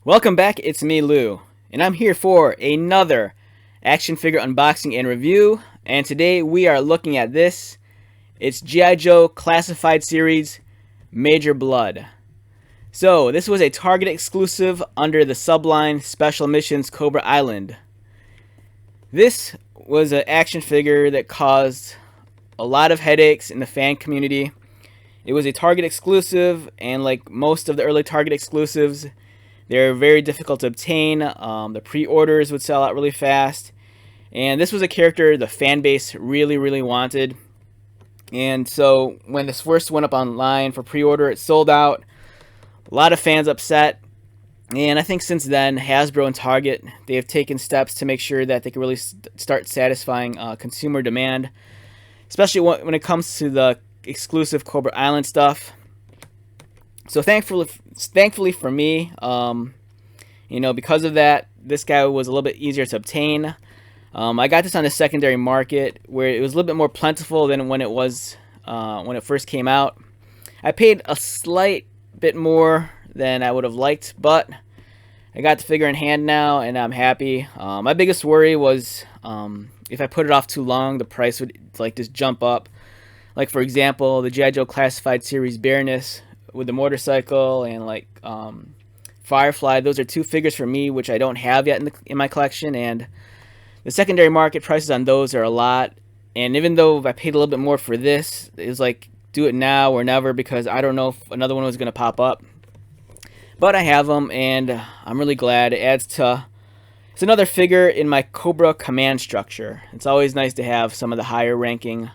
Welcome back, it's me, Lou, and I'm here for another action figure unboxing and review, and today we are looking at this. It's G.I. Joe Classified Series Major Bludd. So, this was a Target exclusive under the subline Special Missions Cobra Island. This was an action figure that caused a lot of headaches in the fan community. It was a Target exclusive, and like most of the early Target exclusives, they're very difficult to obtain. The pre-orders would sell out really fast. And this was a character the fan base really wanted. And so when this first went up online for pre-order, it sold out. A lot of fans upset. And I think since then, Hasbro and Target, they have taken steps to make sure that they can really start satisfying consumer demand. Especially when it comes to the exclusive Cobra Island stuff. So thankfully for me, because of that, this guy was a little bit easier to obtain. I got this on the secondary market where it was a little bit more plentiful than when it was when it first came out. I paid a slight bit more than I would have liked, but I got the figure in hand now, and I'm happy. My biggest worry was if I put it off too long, the price would just jump up. Like for example, the G.I. Joe Classified Series Bareness with the motorcycle and Firefly. Those are two figures for me which I don't have yet in my collection, and the secondary market prices on those are a lot. And even though I paid a little bit more for this, it was like, do it now or never, because I don't know if another one was going to pop up. But I have them, and I'm really glad. It's another figure in my Cobra command structure. It's always nice to have some of the higher ranking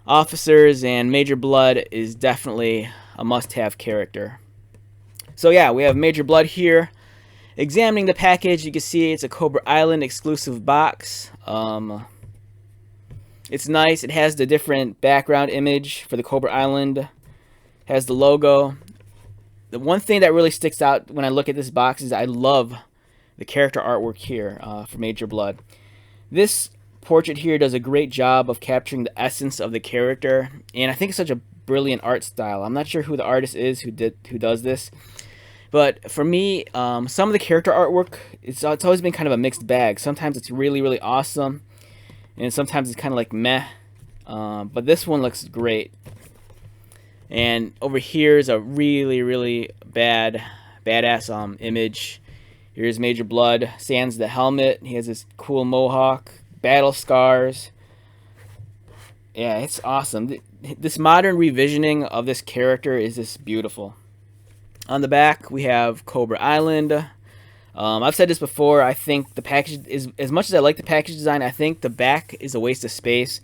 officers, and Major Bludd is definitely a must-have character. So yeah, we have Major Bludd here. Examining the package, you can see it's a Cobra Island exclusive box. It's nice. It has the different background image for the Cobra Island. Has the logo. The one thing that really sticks out when I look at this box is I love the character artwork here for Major Bludd. This portrait here does a great job of capturing the essence of the character, and I think it's such a brilliant art style. I'm not sure who the artist is who does this, but for me, some of the character artwork, it's always been kind of a mixed bag. Sometimes it's really awesome, and sometimes it's kind of like meh. But this one looks great. And over here is a really badass image. Here's Major Bludd, sans the helmet. He has this cool mohawk, battle scars. Yeah, it's awesome. This modern revisioning of this character is just beautiful. On the back, we have Cobra Island. I've said this before. I think the package is, as much as I like the package design, I think the back is a waste of space.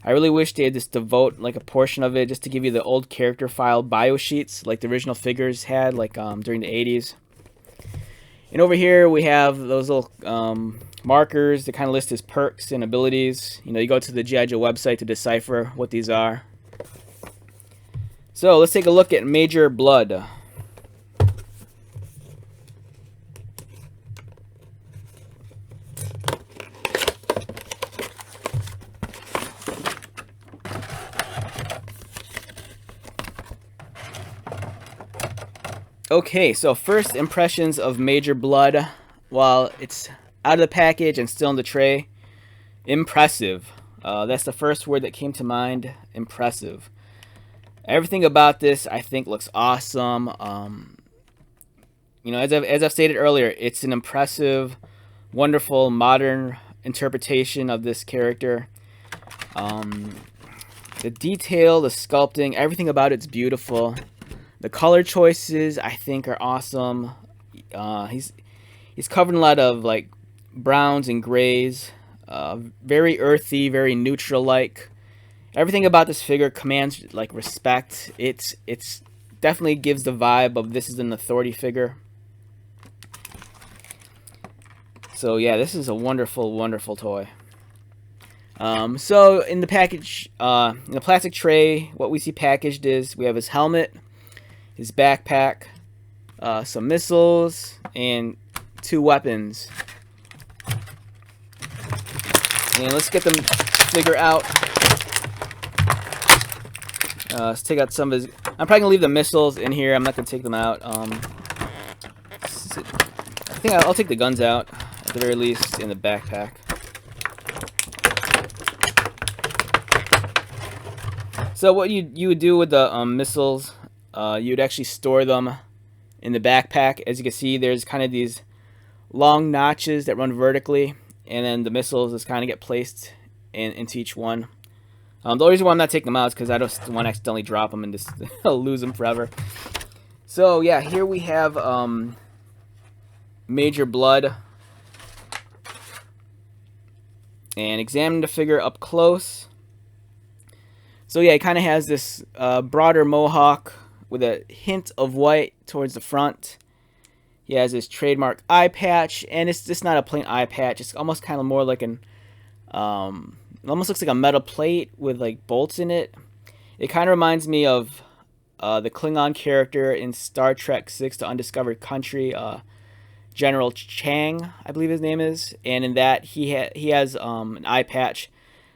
I really wish they had just devote a portion of it just to give you the old character file bio sheets like the original figures had during the 80s. And over here we have those little markers that kind of list his perks and abilities. You go to the G.I. Joe website to decipher what these are. So let's take a look at Major Bludd. Okay, so first impressions of Major Bludd while it's out of the package and still in the tray. Impressive. That's the first word that came to mind. Impressive. Everything about this, I think, looks awesome. As I've stated earlier, it's an impressive, wonderful, modern interpretation of this character. The detail, the sculpting, everything about it's beautiful. The color choices, I think, are awesome. He's covered in a lot of browns and grays. Very earthy, very neutral-like. Everything about this figure commands respect. It's definitely gives the vibe of this is an authority figure. So yeah, this is a wonderful toy. So in the package, in the plastic tray, what we see packaged is we have his helmet, his backpack, some missiles, and 2 weapons. And let's get the figure out. Let's take out some of his... I'm probably going to leave the missiles in here. I'm not going to take them out. I think I'll take the guns out, at the very least, in the backpack. So what you would do with the missiles, you would actually store them in the backpack. As you can see, there's kind of these long notches that run vertically, and then the missiles just kind of get placed into each one. The only reason why I'm not taking them out is because I don't want to accidentally drop them and just lose them forever. So yeah, here we have Major Bludd, and examine the figure up close. So yeah, he kind of has this broader mohawk with a hint of white towards the front. He has his trademark eye patch, and it's just not a plain eye patch. It's almost kind of more like an, it almost looks like a metal plate with like bolts in it. It kind of reminds me of the Klingon character in Star Trek VI: The Undiscovered Country, General Chang, I believe his name is. And in that, he has an eye patch,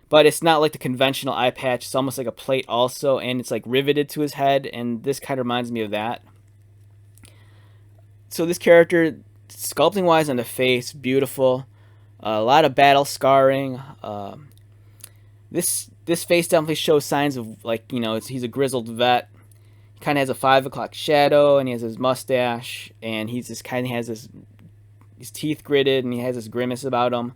but it's not like the conventional eye patch. It's almost like a plate also, and it's like riveted to his head, and this kind of reminds me of that. So this character, sculpting wise on the face, beautiful. A lot of battle scarring. This face definitely shows signs of, like, you know, he's a grizzled vet. He kind of has a 5 o'clock shadow, and he has his mustache, and he's just kind of has his teeth gritted, and he has this grimace about him.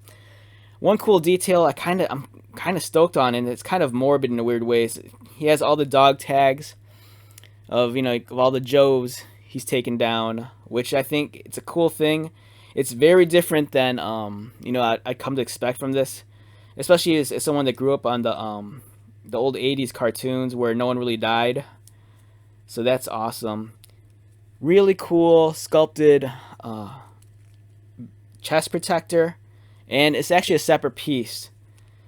One cool detail I'm kind of stoked on, and it's kind of morbid in a weird way. He has all the dog tags of, you know, of all the Joes he's taken down, which I think it's a cool thing. It's very different than you know, I come to expect from this, especially as someone that grew up on the old 80s cartoons where no one really died. So that's awesome. Really cool sculpted chest protector, and it's actually a separate piece.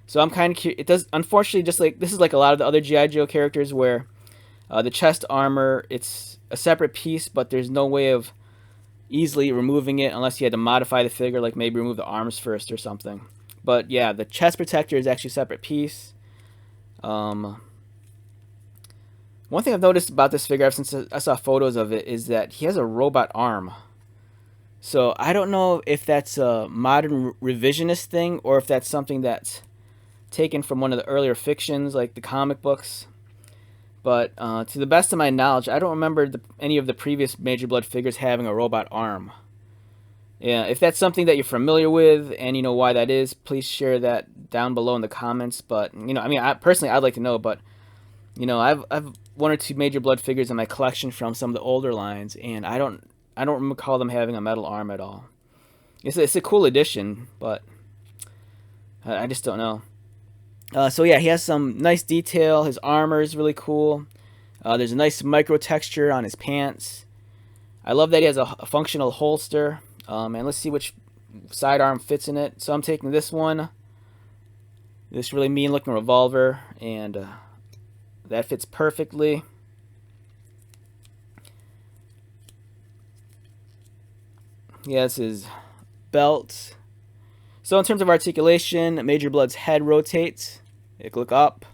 So I'm kind of curious. It does, unfortunately, just like this is like a lot of the other G.I. Joe characters where the chest armor, it's a separate piece, but there's no way of easily removing it unless you had to modify the figure, like maybe remove the arms first or something. But yeah, the chest protector is actually a separate piece. One thing I've noticed about this figure ever since I saw photos of it is that he has a robot arm. So I don't know if that's a modern revisionist thing or if that's something that's taken from one of the earlier fictions, like the comic books. But to the best of my knowledge, I don't remember any of the previous Major Bludd figures having a robot arm. Yeah, if that's something that you're familiar with and you know why that is, please share that down below in the comments. But you know, I mean, personally, I'd like to know. But you know, I've 1 or 2 Major Bludd figures in my collection from some of the older lines, and I don't recall them having a metal arm at all. It's a cool addition, but I just don't know. So yeah, he has some nice detail. His armor is really cool. There's a nice micro texture on his pants. I love that he has a functional holster. And let's see which sidearm fits in it. So I'm taking this one. This really mean looking revolver, and that fits perfectly. He has his belt. So in terms of articulation, Major Bludd's head rotates. It look up,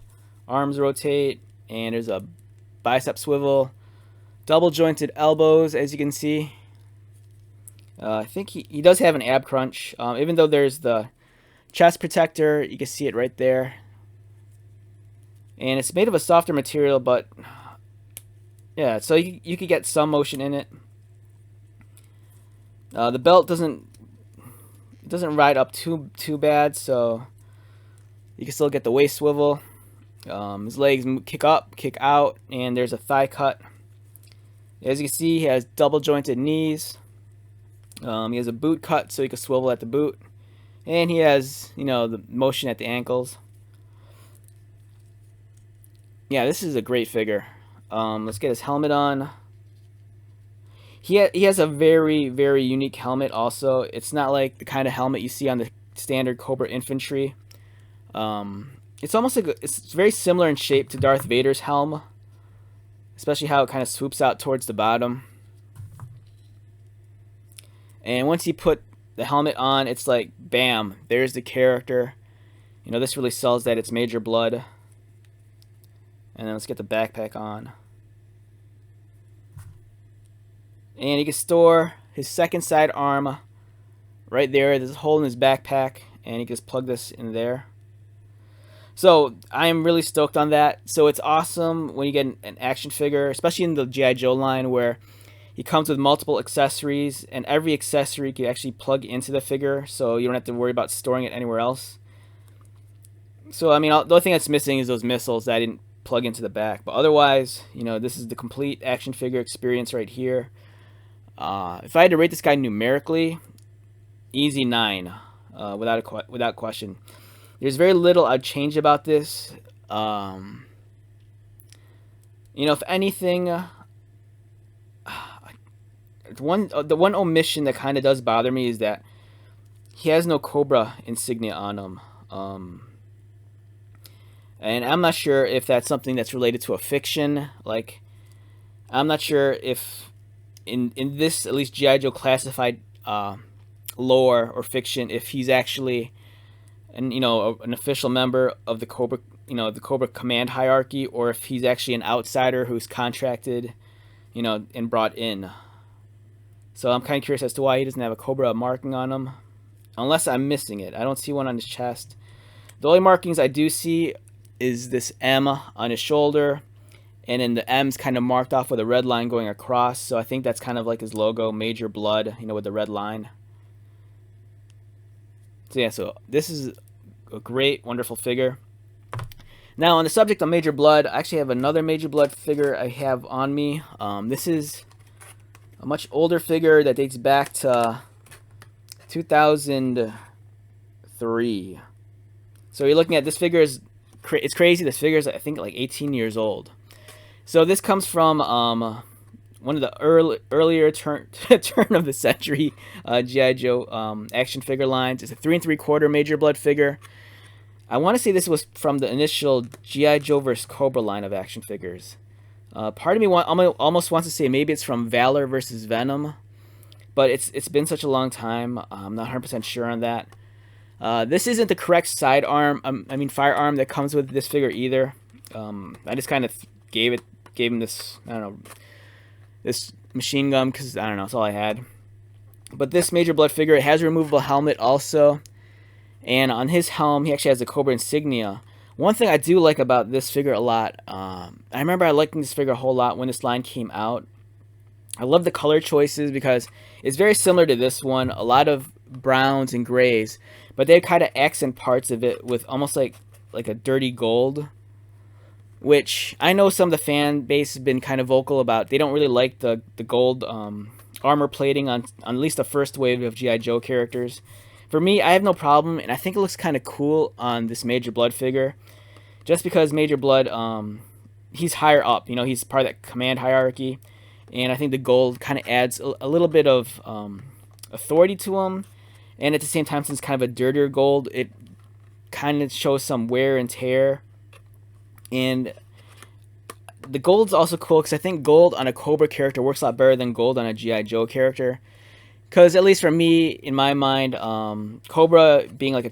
arms rotate, and there's a bicep swivel. Double jointed elbows, as you can see. I think he does have an ab crunch. Even though there's the chest protector, you can see it right there. And it's made of a softer material, but yeah, so you could get some motion in it. The belt doesn't ride up too bad, so you can still get the waist swivel. His legs kick up, kick out, and there's a thigh cut. As you can see, he has double jointed knees. He has a boot cut, so he can swivel at the boot, and he has, you know, the motion at the ankles. Yeah, this is a great figure. Let's get his helmet on. He has a very, very unique helmet also. It's not like the kind of helmet you see on the standard Cobra infantry. It's almost like it's very similar in shape to Darth Vader's helm, especially how it kind of swoops out towards the bottom. And once you put the helmet on, it's like, bam, there's the character. You know, this really sells that it's Major Bludd. And then let's get the backpack on. And you can store his second sidearm right there. There's a hole in his backpack, and you can just plug this in there. So I am really stoked on that. So it's awesome when you get an action figure, especially in the G.I. Joe line, where he comes with multiple accessories, and every accessory can actually plug into the figure, so you don't have to worry about storing it anywhere else. So I mean, the only thing that's missing is those missiles that I didn't plug into the back. But otherwise, you know, this is the complete action figure experience right here. If I had to rate this guy numerically, easy 9, without question. There's very little I'd change about this. You know, if anything, the one omission that kind of does bother me is that he has no Cobra insignia on him. And I'm not sure if that's something that's related to a fiction. Like, I'm not sure if in this, at least G.I. Joe Classified lore or fiction, if he's actually an official member of the Cobra, the Cobra command hierarchy, or if he's actually an outsider who's contracted, and brought in. So I'm kind of curious as to why he doesn't have a Cobra marking on him, unless I'm missing it. I don't see one on his chest. The only markings I do see is this M on his shoulder, and then the M's kind of marked off with a red line going across. So I think that's kind of like his logo, Major Bludd, with the red line. So yeah, so this is a great, wonderful figure. Now, on the subject of Major Bludd, I actually have another Major Bludd figure I have on me. This is a much older figure that dates back to 2003. So you're looking at this figure it's crazy. This figure is, I think, like 18 years old. So this comes from one of the earlier turn of the century G.I. Joe action figure lines. It's a 3 3/4 Major Bludd figure. I want to say this was from the initial G.I. Joe vs. Cobra line of action figures. Part of me almost wants to say maybe it's from Valor vs. Venom, but it's been such a long time. I'm not 100% sure on that. This isn't the correct firearm that comes with this figure either. I just kind of gave him this, I don't know, this machine gun because, I don't know, that's all I had. But this Major Bludd figure, it has a removable helmet also. And on his helm, he actually has the Cobra insignia. One thing I do like about this figure a lot, I remember I liking this figure a whole lot when this line came out. I love the color choices because it's very similar to this one. A lot of browns and grays, but they kind of accent parts of it with almost like a dirty gold, which I know some of the fan base has been kind of vocal about. They don't really like the gold armor plating on at least the first wave of G.I. Joe characters. For me, I have no problem, and I think it looks kind of cool on this Major Bludd figure, just because Major Bludd, he's higher up. He's part of that command hierarchy, and I think the gold kind of adds a little bit of authority to him, and at the same time, since it's kind of a dirtier gold, it kind of shows some wear and tear. And the gold's also cool because I think gold on a Cobra character works a lot better than gold on a G.I. Joe character. Because at least for me, in my mind, Cobra being like a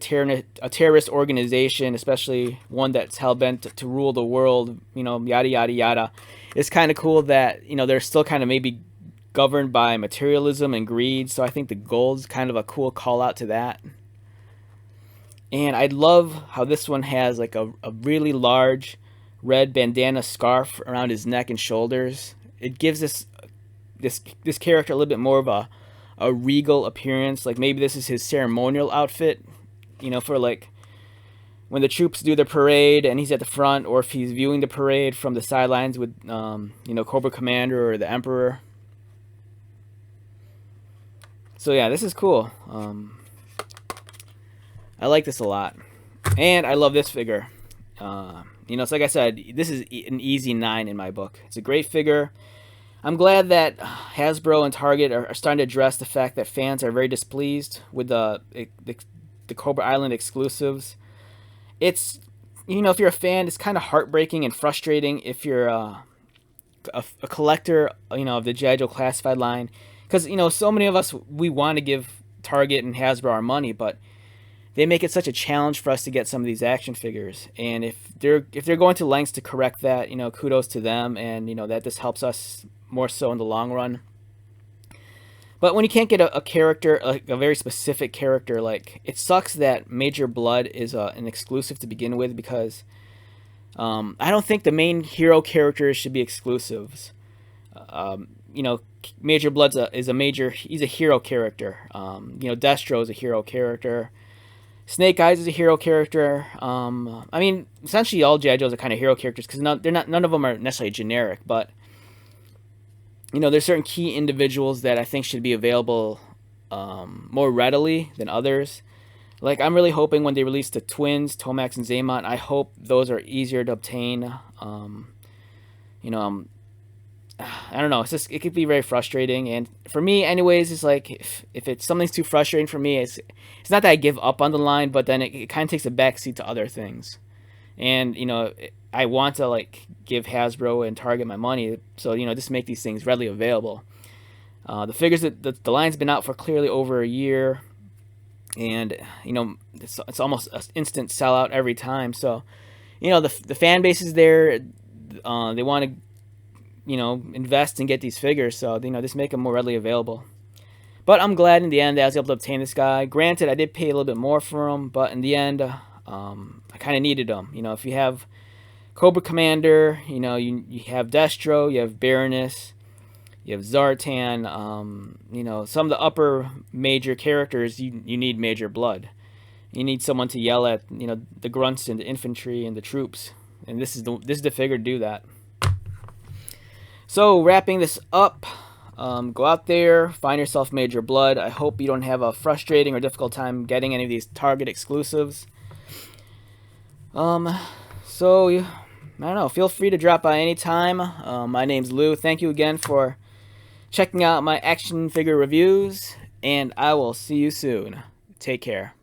terrorist organization, especially one that's hell-bent to rule the world, yada, yada, yada, it's kind of cool that, they're still kind of maybe governed by materialism and greed. So I think the gold's kind of a cool call-out to that. And I love how this one has like a really large red bandana scarf around his neck and shoulders. It gives this character a little bit more of a regal appearance. Like maybe this is his ceremonial outfit, for like when the troops do the parade and he's at the front, or if he's viewing the parade from the sidelines with Cobra Commander or the Emperor. So yeah, this is cool. I like this a lot, and I love this figure. So like I said, this is an easy 9 in my book. It's a great figure. I'm glad that Hasbro and Target are starting to address the fact that fans are very displeased with the Cobra Island exclusives. It's, if you're a fan, it's kind of heartbreaking and frustrating if you're a collector, of the G.I. Joe Classified line. Because, so many of us, we want to give Target and Hasbro our money, but they make it such a challenge for us to get some of these action figures. And if they're going to lengths to correct that, kudos to them, and that this helps us more so in the long run. But when you can't get a character, like a very specific character, like, it sucks that Major Bludd is an exclusive to begin with, because I don't think the main hero characters should be exclusives. You know, Major Bludd's he's a hero character. You know, Destro is a hero character. Snake Eyes is a hero character. I mean, essentially all G.I. Joes are kind of hero characters, because none of them are necessarily generic, but you know, there's certain key individuals that I think should be available more readily than others. Like, I'm really hoping when they release the twins, Tomax and Zaymont, I hope those are easier to obtain. You know, I don't know. It could be very frustrating, and for me, anyways, it's like if it's something's too frustrating for me, it's not that I give up on the line, but then it kind of takes a backseat to other things, and you know, I want to like give Hasbro and Target my money, so you know, just make these things readily available. The figures that the line's been out for clearly over a year, and you know, it's almost an instant sellout every time. So you know, the fan base is there. They want to, you know, invest and get these figures, so you know, just make them more readily available. But I'm glad in the end that I was able to obtain this guy. Granted, I did pay a little bit more for him, but in the end, I kind of needed him. You know, if you have Cobra Commander, you know, you have Destro, you have Baroness, you have Zartan, you know, some of the upper major characters, you need Major Bludd. You need someone to yell at, you know, the grunts and the infantry and the troops, and this is the figure to do that. So, wrapping this up, go out there, find yourself Major Bludd. I hope you don't have a frustrating or difficult time getting any of these Target exclusives. So, I don't know, feel free to drop by anytime. My name's Lou. Thank you again for checking out my action figure reviews, and I will see you soon. Take care.